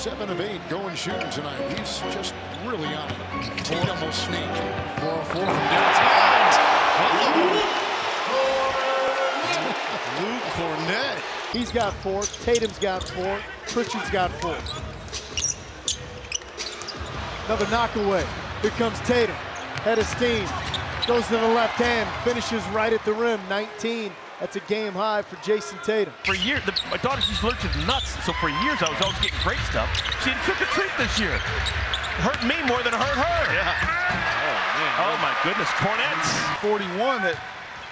7 of 8 going shooting tonight. He's just really on it. Tatum will sneak. 4-4 from downtown. Luke Kornet. He's got 4. Tatum's got 4. Pritchard's got 4. Another knockaway. Here comes Tatum. Head of steam. Goes to the left hand. Finishes right at the rim. 19. That's a game high for Jason Tatum. For years, my daughter, she's allergic to nuts, so for years I was always getting great stuff. She took a treat this year. Hurt me more than it hurt her. Yeah. Oh, man. Oh, my goodness. Cornets. 41 that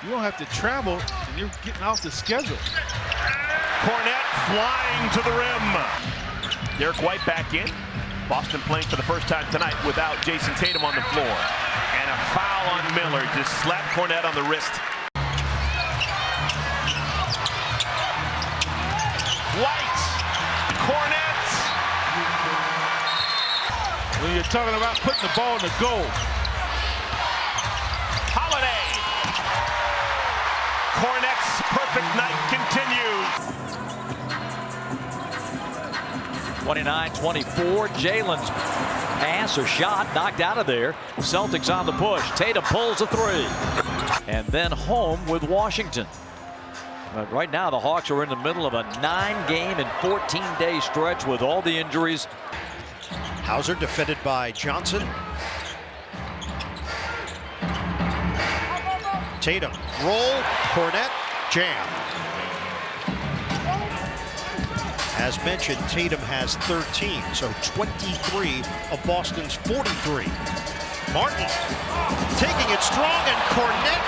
you don't have to travel, and you're getting off the schedule. Cornet flying to the rim. Derek White back in. Boston playing for the first time tonight without Jason Tatum on the floor. And a foul on Miller. Just slapped Cornet on the wrist. White, Kornet. When you're talking about putting the ball in the goal. Holiday. Kornet's perfect night continues. 29-24, Jalen's pass or shot knocked out of there. Celtics on the push. Tatum pulls a 3. And then home with Washington. But right now, the Hawks are in the middle of a 9-game and 14-day stretch with all the injuries. Hauser defended by Johnson. Tatum, roll, Kornet, jam. As mentioned, Tatum has 13, so 23 of Boston's 43. Martin taking it strong, and Kornet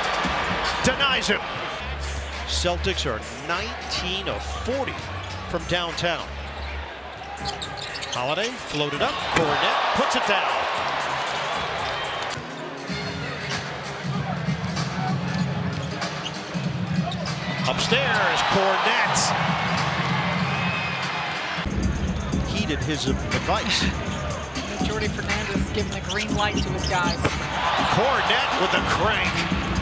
denies him. Celtics are 19 of 40 from downtown. Holiday floated up. Kornet puts it down. Upstairs, Kornet heeded his advice. Jordy Fernandez giving the green light to his guys. Kornet with the crank.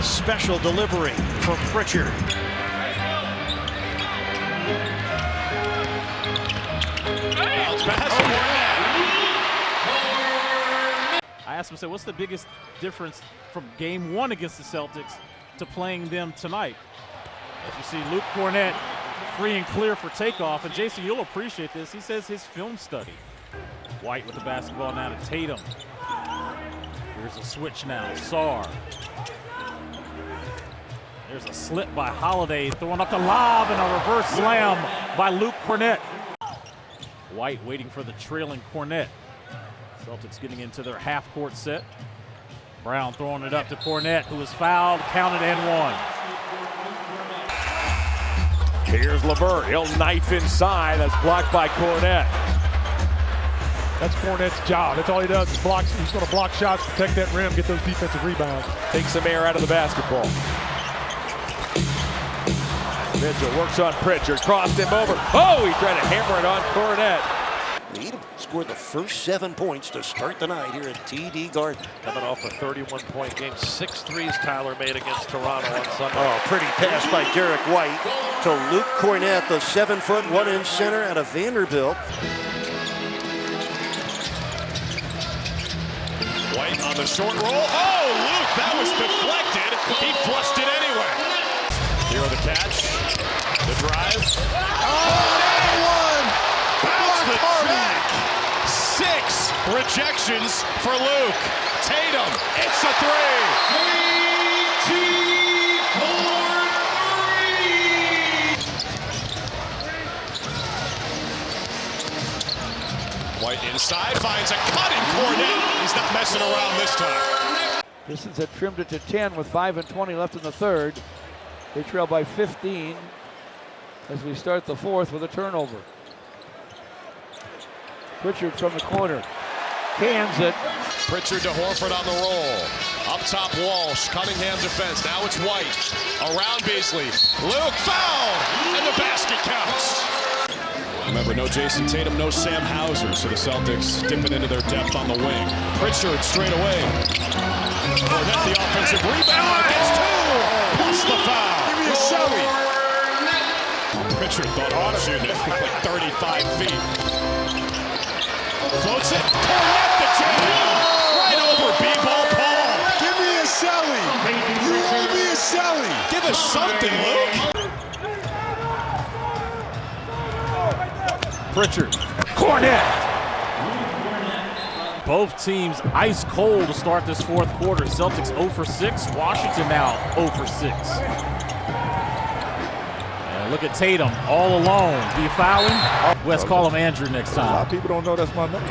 Special delivery from Pritchard. I asked him, I said, what's the biggest difference from game 1 against the Celtics to playing them tonight? As you see Luke Kornet free and clear for takeoff. And Jason, you'll appreciate this. He says his film study. White with the basketball now to Tatum. Here's a switch now. Sarr. There's a slip by Holiday, throwing up the lob and a reverse slam by Luke Kornet. White waiting for the trailing Kornet. Celtics getting into their half-court set. Brown throwing it up to Kornet, who was fouled, counted, and 1. Here's LeVert. He'll knife inside. That's blocked by Kornet. That's Kornet's job. That's all he does is block. He's going to block shots, protect that rim, get those defensive rebounds. Take some air out of the basketball. Mitchell works on Pritchard, crossed him over. Oh, he tried to hammer it on Kornet. Tatum scored the first 7 points to start the night here at TD Garden. Coming off a 31-point game, 6 threes Tyler made against Toronto on Sunday. Oh, pretty pass by Derek White to Luke Kornet, the 7-foot 1-inch center out of Vanderbilt. White on the short roll. Oh, Luke, that was deflected. He flushed it anyway. Here are the catch, the drive. Oh, that one! Bounce the jack. 6 rejections for Luke. Tatum, it's a 3. White inside, finds a cut in Kornet. He's not messing around this time. Pistons had trimmed it to 10 with 5:20 left in the third. They trail by 15 as we start the fourth with a turnover. Pritchard from the corner. Cans it. Pritchard to Horford on the roll. Up top, Walsh. Cunningham defense. Now it's White. Around Beasley. Luke fouled. And the basket counts. Remember, no Jason Tatum, no Sam Hauser. So the Celtics dipping into their depth on the wing. Pritchard straight away. Kornet the offensive rebound. Gets 2. Plus the foul. Give me a showy. Pritchard thought about shooting it like 35 feet. something, Luke. Pritchard. Kornet. Both teams ice cold to start this fourth quarter. Celtics 0 for 6. Washington now 0 for 6. And look at Tatum all alone. Do you foul him? Wes, call him Andrew next time. A lot of people don't know that's my name.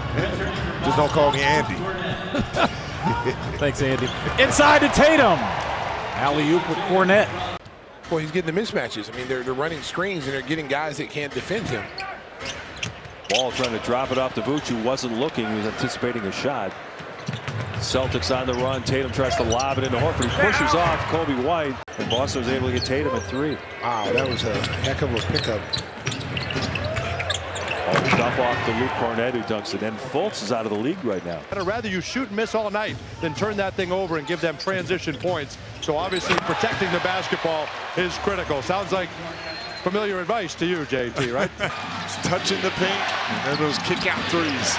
Just don't call me Andy. Thanks, Andy. Inside to Tatum. Alley-oop with Kornet. Well, he's getting the mismatches. I mean, they're running screens and they're getting guys that can't defend him. Ball trying to drop it off to Vooch, who wasn't looking. He was anticipating a shot. Celtics on the run. Tatum tries to lob it into Horford. He pushes off Kobe White, and Boston was able to get Tatum at 3. Wow, that was a heck of a pickup. Dump off to Luke Kornet, who dunks it. And Fultz is out of the league right now. I'd rather you shoot and miss all night than turn that thing over and give them transition points. So obviously protecting the basketball is critical. Sounds like familiar advice to you, JT, right? Touching the paint and those kick-out threes.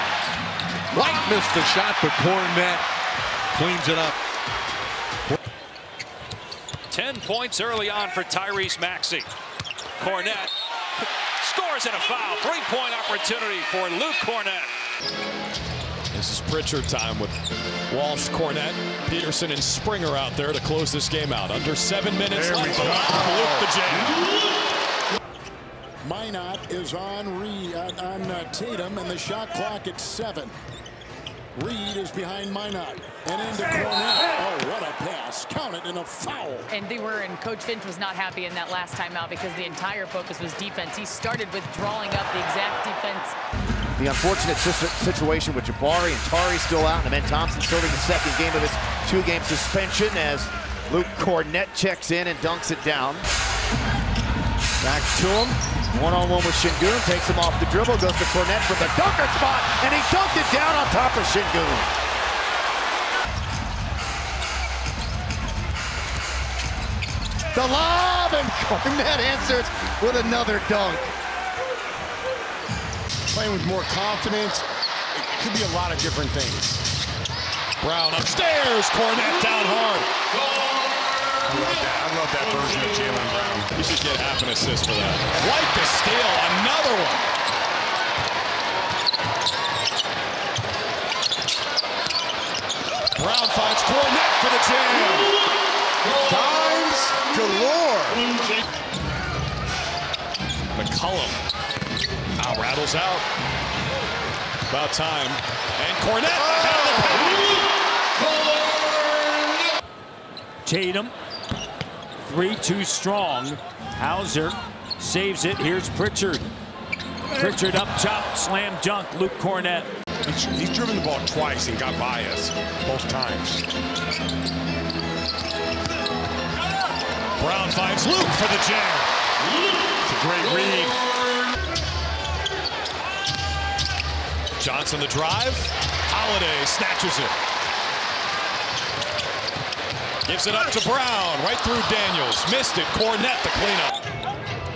White missed the shot, but Kornet cleans it up. 10 points early on for Tyrese Maxey. Kornet scores and a foul. 3-point opportunity for Luke Kornet. This is Pritchard time with Walsh, Kornet, Peterson, and Springer out there to close this game out. Under 7 minutes left. Luke the jam. Minot is on Tatum, and the shot clock at 7. Reed is behind Minot and into Kornet. Oh, what a pass. Count it, and a foul. And Coach Finch was not happy in that last timeout because the entire focus was defense. He started with drawing up the exact defense. The unfortunate situation with Jabari and Tari still out, and then Thompson serving the second game of his 2-game suspension as Luke Kornet checks in and dunks it down. Back to him. One-on-one with Şengün, takes him off the dribble, goes to Kornet from the dunker spot, and he dunked it down on top of Şengün. The lob, and Kornet answers with another dunk. Playing with more confidence. It could be a lot of different things. Brown upstairs, Kornet down hard. I love that version of Jaylen Brown. You should get half an assist for that. White to steal, another one. Brown finds Kornet for the jam. Dimes galore. McCollum rattles out. About time. And Kornet ahead of the pass. Tatum. 3 too strong. Hauser saves it. Here's Pritchard. Pritchard up top, slam dunk. Luke Kornet. He's driven the ball twice and got by us both times. Brown finds Luke for the jam. It's a great read. Johnson the drive. Holiday snatches it. Gives it up to Brown, right through Daniels. Missed it, Kornet the cleanup.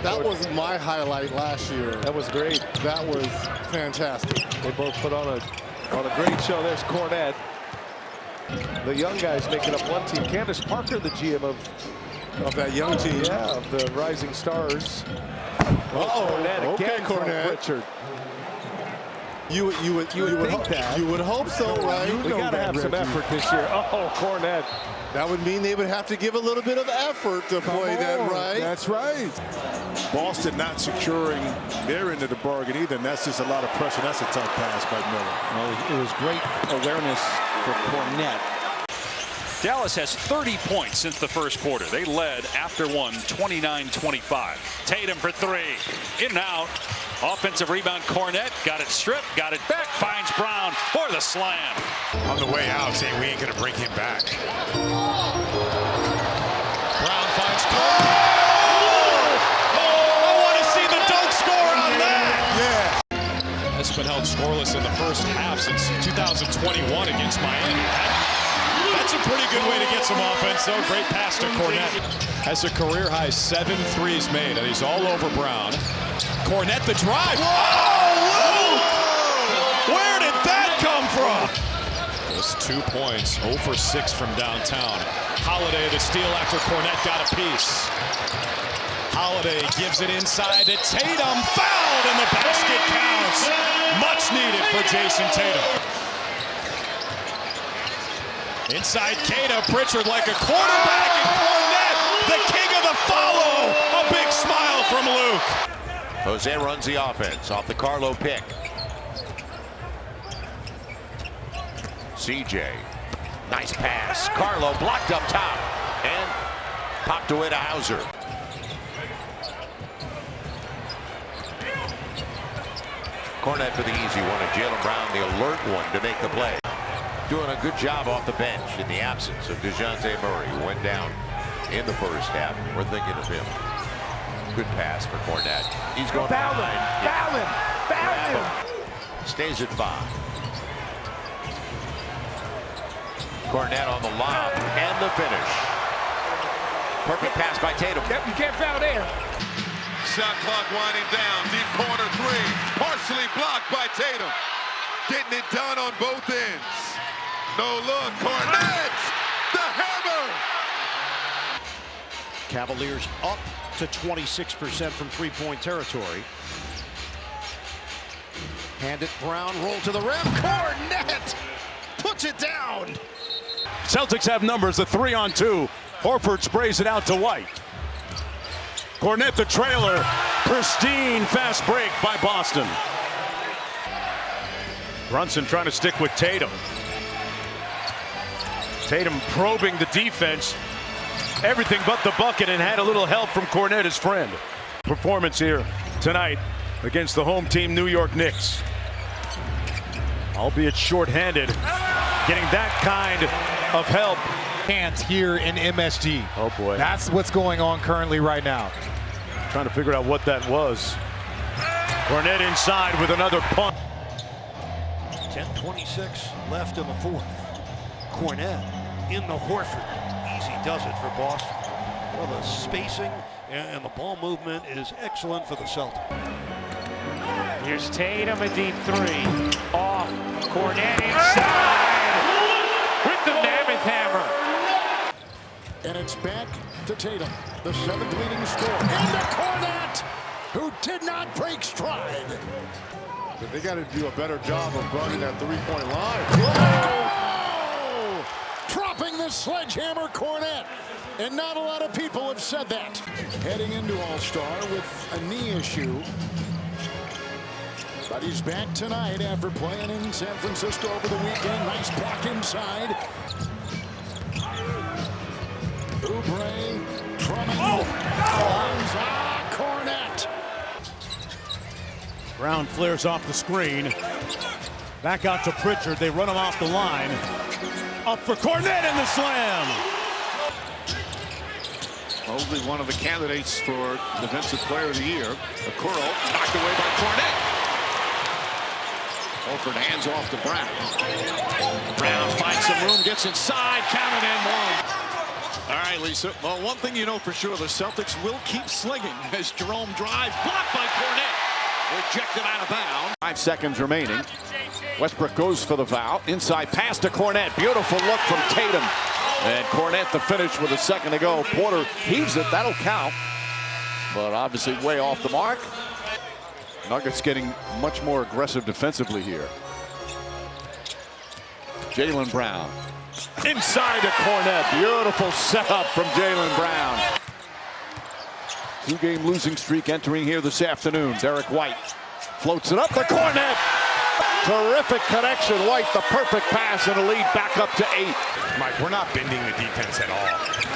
That was my highlight last year. That was great. That was fantastic. They both put on a great show. There's Kornet. The young guys making up one team. Candace Parker, the GM of that young team. Yeah, of the Rising Stars. Kornet again from Pritchard. You would think that. You would hope so, right? We got to have some effort this year. Oh, Kornet. That would mean they would have to give a little bit of effort to play that right. That's right. Boston not securing their end of the bargain either, and that's just a lot of pressure. That's a tough pass by Miller. Well, it was great awareness for Kornet. Dallas has 30 points since the first quarter. They led after one, 29-25. Tatum for 3. In and out. Offensive rebound, Kornet. Got it stripped, got it back. Finds Brown for the slam. On the way out, saying we ain't going to bring him back. Brown finds Kornet. I want to see the dunk score on that. Yeah. Has been held scoreless in the first half since 2021 against Miami. That's a pretty good way to get some offense, though. Great pass to Kornet. Has a career-high 7 threes made, and he's all over Brown. Kornet the drive. Whoa, Luke! Where did that come from? Just 2 points, 0 for 6 from downtown. Holiday the steal after Kornet got a piece. Holiday gives it inside to Tatum, fouled, and the basket counts. Much needed for Jason Tatum. Inside Keita, Pritchard like a quarterback, and Kornet, the king of the follow. A big smile from Luke. Jose runs the offense off the Carlo pick. CJ, nice pass. Carlo blocked up top and popped away to Hauser. Kornet for the easy one, and Jaylen Brown the alert one to make the play. Doing a good job off the bench in the absence of DeJounte Murray, who went down in the first half. We're thinking of him. Good pass for Kornet. He's going behind. Foul him. Stays at 5. Kornet on the lob and the finish. Perfect pass by Tatum. Yep, you can't foul there. Shot clock winding down. Deep corner 3. Partially blocked by Tatum. Getting it done on both ends. No look. Kornet! The hammer! Cavaliers up to 26% from three-point territory. Hand it Brown, roll to the rim. Kornet puts it down. Celtics have numbers, a 3-on-2. Horford sprays it out to White. Kornet the trailer. Pristine fast break by Boston. Brunson trying to stick with Tatum. Tatum probing the defense. Everything but the bucket, and had a little help from Kornet, his friend. Performance here tonight against the home team New York Knicks. Albeit shorthanded, getting that kind of help. Hands here in MSG. Oh boy. That's what's going on currently right now. Trying to figure out what that was. Kornet inside with another punt. 10:26 left in the fourth. Kornet in the Horford. Easy does it for Boston. Well, the spacing and the ball movement is excellent for the Celtics. Here's Tatum, a deep 3. Off. Kornet inside with the mammoth hammer. And it's back to Tatum, the 7th leading scorer. Into Kornet, who did not break stride. But they got to do a better job of guarding that three-point line. Oh! Dropping the sledgehammer, Kornet. And not a lot of people have said that. Heading into All-Star with a knee issue. But he's back tonight after playing in San Francisco over the weekend. Nice block inside. Oubre, Drummond, Kornet. Brown flares off the screen. Back out to Pritchard. They run him off the line. Up for Kornet in the slam. Mobley, one of the candidates for Defensive Player of the Year. A curl knocked away by Kornet. Horford hands off to Brown. Brown finds some room, gets inside, counted and one. All right, Lisa. Well, one thing you know for sure, the Celtics will keep slinging as Jerome drives. Blocked by Kornet. Rejected out of bounds. 5 seconds remaining. Westbrook goes for the foul. Inside pass to Kornet. Beautiful look from Tatum. And Kornet the finish with a second to go. Porter heaves it. That'll count. But obviously way off the mark. Nuggets getting much more aggressive defensively here. Jaylen Brown. Inside to Kornet. Beautiful setup from Jaylen Brown. 2-game losing streak entering here this afternoon. Derek White floats it up to Kornet. Terrific connection. White, the perfect pass and a lead back up to 8. Mike, we're not bending the defense at all.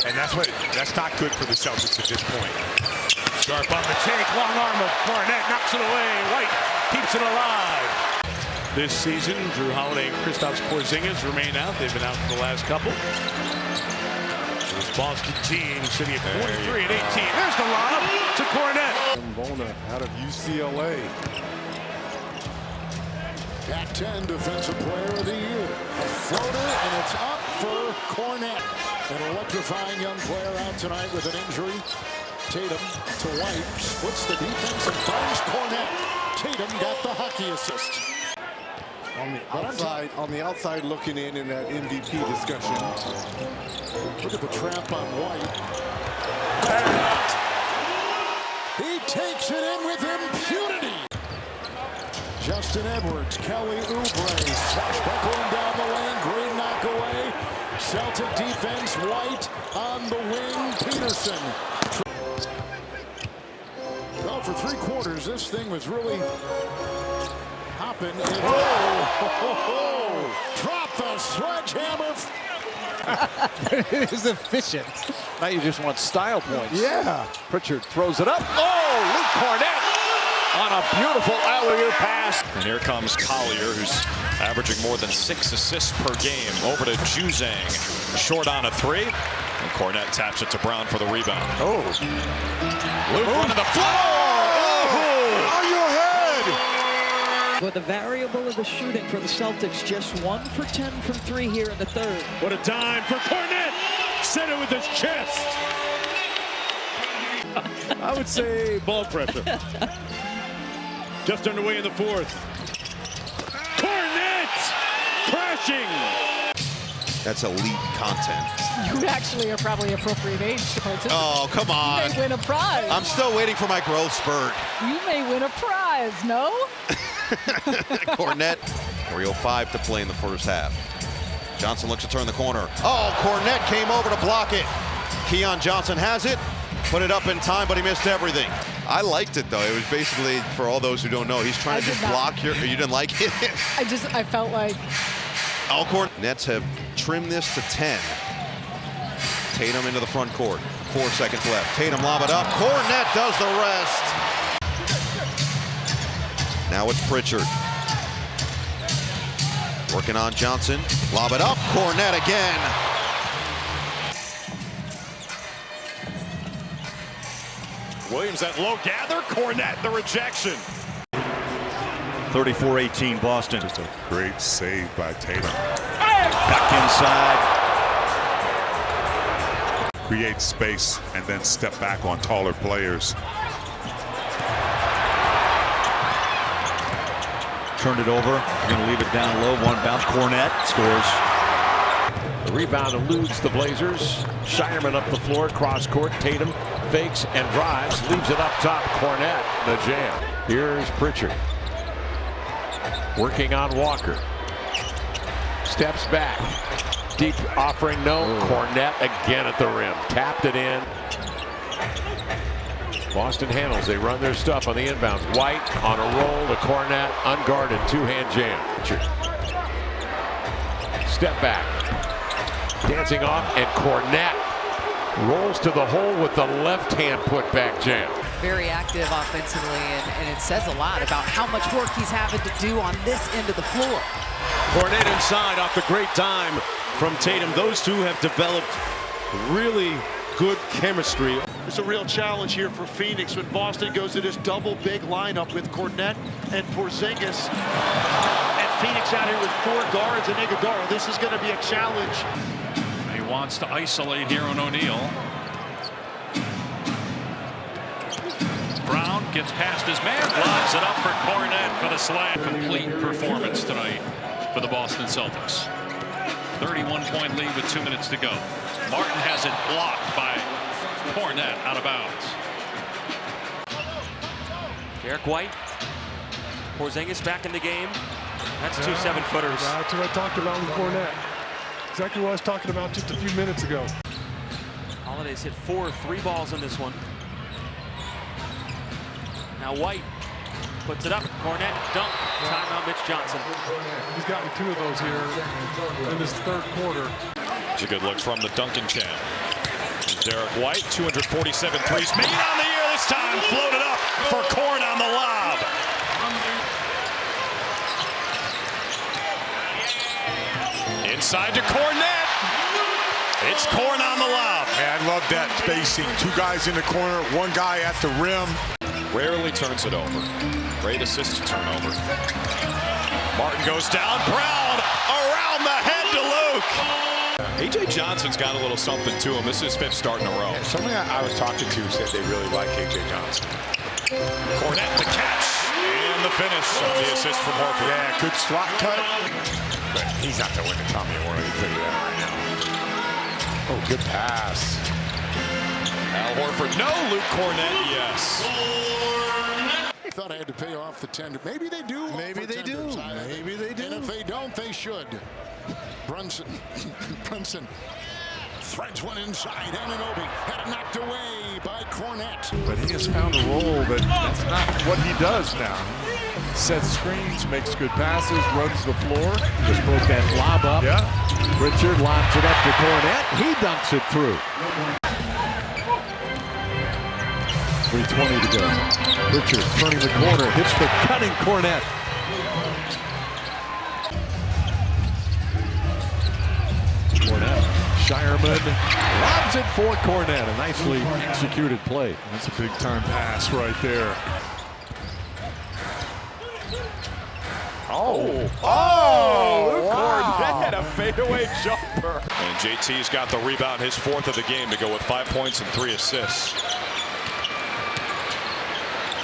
And that's not good for the Celtics at this point. Sharp on the take. Long arm of Kornet knocks it away. White keeps it alive. This season, Drew Holiday and Kristaps Porzingis remain out. They've been out for the last couple. This Boston team sitting at 43 and 18. There's the lob to Kornet. Bona out of UCLA. Pac-10 Defensive Player of the Year. A floater, and it's up for Kornet. An electrifying young player out tonight with an injury. Tatum to White, splits the defense and finds Kornet. Tatum got the hockey assist. On the outside looking in that MVP discussion. Look at the trap on White. He takes it in with impunity. Justin Edwards, Kelly Oubre, swashbuckling down the lane, great knockaway. Celtic defense, White on the wing, Peterson. Well, for 3 quarters, this thing was really hopping. Drop the sledgehammer. It is efficient. Now you just want style points. Yeah. Pritchard throws it up. Oh, Luke Kornet on a beautiful alley-oop pass. And here comes Collier, who's averaging more than 6 assists per game. Over to Juzang, short on a 3. And Kornet taps it to Brown for the rebound. Oh. Luke running the floor. On your head. With the variable of the shooting for the Celtics, just 1 for 10 from 3 here in the third. What a time for Kornet. Center with his chest. I would say ball pressure. Just underway in the 4th. Kornet crashing. That's elite content. You actually are probably appropriate age to participate. Oh, come on. You may win a prize. I'm still waiting for my growth spurt. You may win a prize, no? Kornet, 3:05 to play in the first half. Johnson looks to turn the corner. Oh, Kornet came over to block it. Keon Johnson has it. Put it up in time, but he missed everything. I liked it, though. It was basically, for all those who don't know, he's trying to just block your... You didn't like it? I felt like... Oh, Nets have trimmed this to 10. Tatum into the front court. 4 seconds left. Tatum lob it up. Kornet does the rest. Now it's Pritchard. Working on Johnson. Lob it up. Kornet again. Williams that low gather. Kornet the rejection. 34-18 Boston. Just a great save by Tatum. Back inside. Create space and then step back on taller players. Turned it over. Going to leave it down low. One bounce. Kornet scores. The rebound eludes the Blazers. Shireman up the floor, cross court. Tatum fakes and drives, leaves it up top. Kornet, the jam. Here's Pritchard. Working on Walker. Steps back. Deep offering, no. Kornet again at the rim. Tapped it in. Boston handles. They run their stuff on the inbounds. White on a roll to Kornet. Unguarded. Two-hand jam. Step back. Dancing off, and Kornet rolls to the hole with the left-hand putback jam. Very active offensively, and it says a lot about how much work he's having to do on this end of the floor. Kornet inside off the great dime from Tatum. Those two have developed really good chemistry. It's a real challenge here for Phoenix when Boston goes to this double big lineup with Kornet and Porzingis. And Phoenix out here with 4 guards and Iguodala. This is going to be a challenge. He wants to isolate here on O'Neal. Brown gets past his man, lobs it up for Kornet for the slam. Complete performance tonight for the Boston Celtics. 31-point lead with 2 minutes to go. Martin has it blocked by Kornet out of bounds. Derek White. Porzingis back in the game. That's 2 7-footers. That's what I talked about with Kornet. Exactly what I was talking about just a few minutes ago. Holiday's hit 4 3-balls in this one. Now White puts it up. Kornet dunk. Timeout Mitch Johnson. He's gotten 2 of those here in this third quarter. It's a good look from the Duncan champ. Derek White, 247 threes made on the year this time. Floated up for Korn on the lob. Inside to Kornet. It's Korn on the lob. Man, I love that spacing. 2 guys in the corner, 1 guy at the rim. Rarely turns it over. Great assist to turnover. Martin goes down. Brown around the head to Luke. A.J. Johnson's got a little something to him. This is his 5th start in a row. Yeah, somebody I was talking to said they really like A.J. Johnson. Kornet the catch. And the finish on the assist from Horford. Yeah, good slot cut. But he's not going to win the Tommy Award. I'll tell you that right now. Oh, good pass. Al Horford, no. Luke Kornet, yes. I thought I had to pay off the tender. Maybe they do. Maybe they do. Maybe they do. And if they don't, they should. Brunson threads one inside. Anunoby had it knocked away by Kornet. But he has found a role that's not what he does now. Sets screens, makes good passes, runs the floor. Just broke that lob up. Yeah. Richard lobs it up to Kornet. He dunks it through. 3:20 to go. Richard turning the corner, hits the cutting Kornet. Kornet, Shireman lobs it for Kornet. A nicely executed play. That's a big time pass right there. Luke Kornet, a fadeaway jumper. And JT's got the rebound, his 4th of the game, to go with 5 points and 3 assists.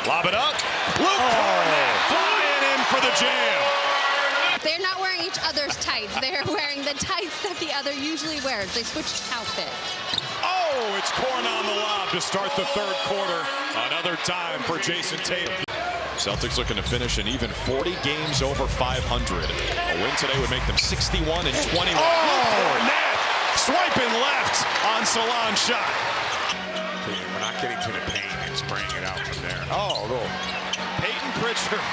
Lob it up. Luke Kornet flying in for the jam. They're not wearing each other's tights. They're wearing the tights that the other usually wears. They switched outfits. Oh, it's Kornet on the lob to start the 3rd quarter. Another time for Jason Tatum. Celtics looking to finish an even 40 games over 500. A win today would make them 61 and 21. Kornet swiping left on Salon's shot. We're not getting to the paint and spraying it out from there. Oh, Peyton Pritchard.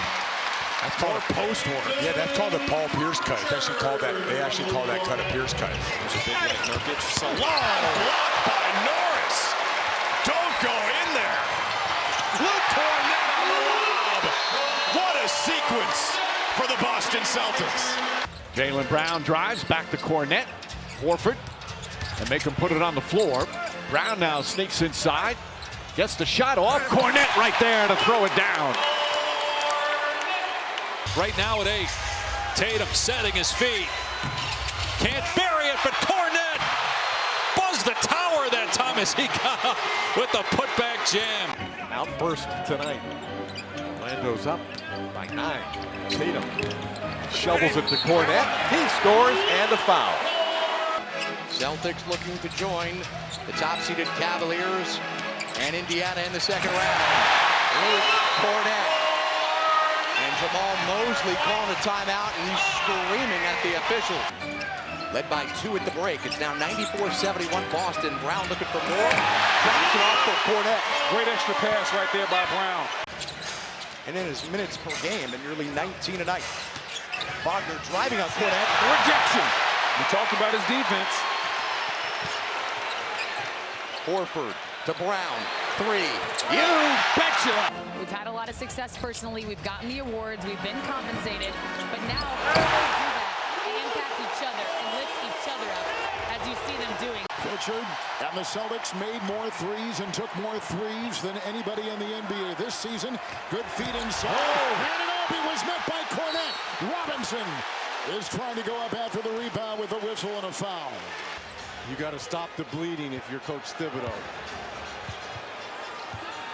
That's called post work. Yeah, that's called a Paul Pierce cut. They actually call that cut a Pierce cut. There's a big leg. Nurkic. Salon blocked by Norris. Don't go in there. Luke Kornet on the lob. What a sequence for the Boston Celtics. Jaylen Brown drives back to Kornet. Horford, and make him put it on the floor. Brown now sneaks inside. Gets the shot off. Kornet right there to throw it down. Right now at 8. Tatum setting his feet. Can't bury it, but Kornet buzzed the tower that time as he got up with the putback jam. Outburst tonight. Orlando's up by 9. Tatum shovels it to Kornet. He scores and a foul. Celtics looking to join the top-seeded Cavaliers and Indiana in the 2nd round. Luke Kornet and Jamal Mosley calling a timeout, and he's screaming at the officials. Led by 2 at the break. It's now 94-71 Boston. Brown looking for more. Drops it off for Kornet. Great extra pass right there by Brown. And then his minutes per game at nearly 19 a night. Wagner driving on Kornet. Rejection. We talked about his defense. Horford to Brown. 3. You betcha. We've had a lot of success personally. We've gotten the awards. We've been compensated. But now we do that and impact each other and lift each other up, as you see them doing. Pritchard and the Celtics made more threes and took more threes than anybody in the NBA this season. Good feet inside. Anunoby was met by Kornet. Robinson is trying to go up after the rebound with a whistle and a foul. You got to stop the bleeding if you're Coach Thibodeau.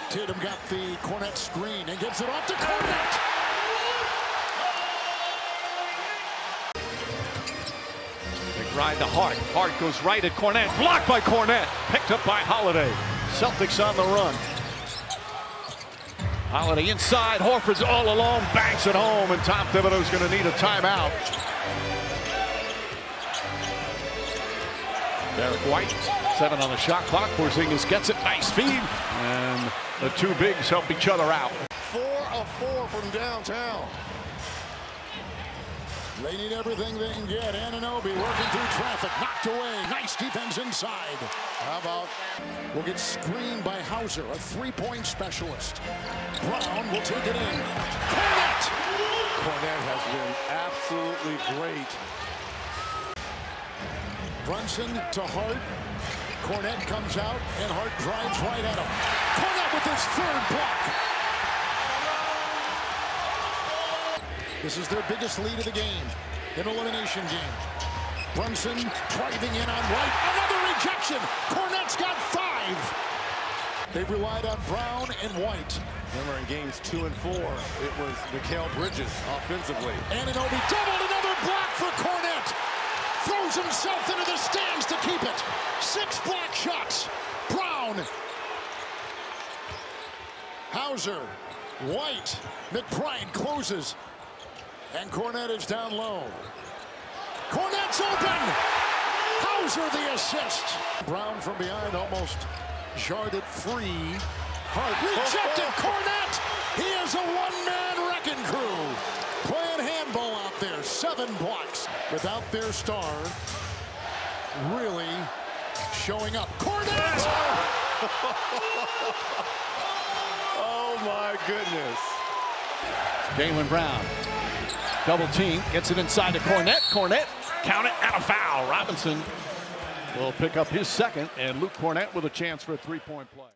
Tatum got the Kornet screen and gets it off to Kornet. Big ride to Hart. Hart goes right at Kornet. Blocked by Kornet. Picked up by Holiday. Celtics on the run. Holiday inside. Horford's all alone. Banks it home. And Tom Thibodeau's going to need a timeout. Derek White, 7 on the shot clock. Porzingis gets it. Nice feed. And the 2 bigs help each other out. 4 of 4 from downtown. They need everything they can get. Anunoby working through traffic. Knocked away. Nice defense inside. How about will get screened by Hauser, a 3-point specialist. Brown will take it in. Kornet! Kornet has been absolutely great. Brunson to Hart. Kornet comes out, and Hart drives right at him. Kornet with his 3rd block. This is their biggest lead of the game, an elimination game. Brunson driving in on White. Another rejection. Kornet's got 5. They relied on Brown and White. Remember in games 2 and 4, it was Mikal Bridges offensively. Anunoby doubled, another block for Kornet. Throws himself into the stands to keep it. 6 block shots. Brown. Hauser. White. McBride closes. And Kornet is down low. Kornet's open. Hauser the assist. Brown from behind almost jarred it free. Hart rejected. Kornet. He is a one-man wrecking crew. Playing handball out there. 7 blocks without their star. Really showing up. Kornet. Oh my goodness. Jaylen Brown. Double team. Gets it inside to Kornet. Kornet. Count it and a foul. Robinson will pick up his second. And Luke Kornet with a chance for a 3-point play.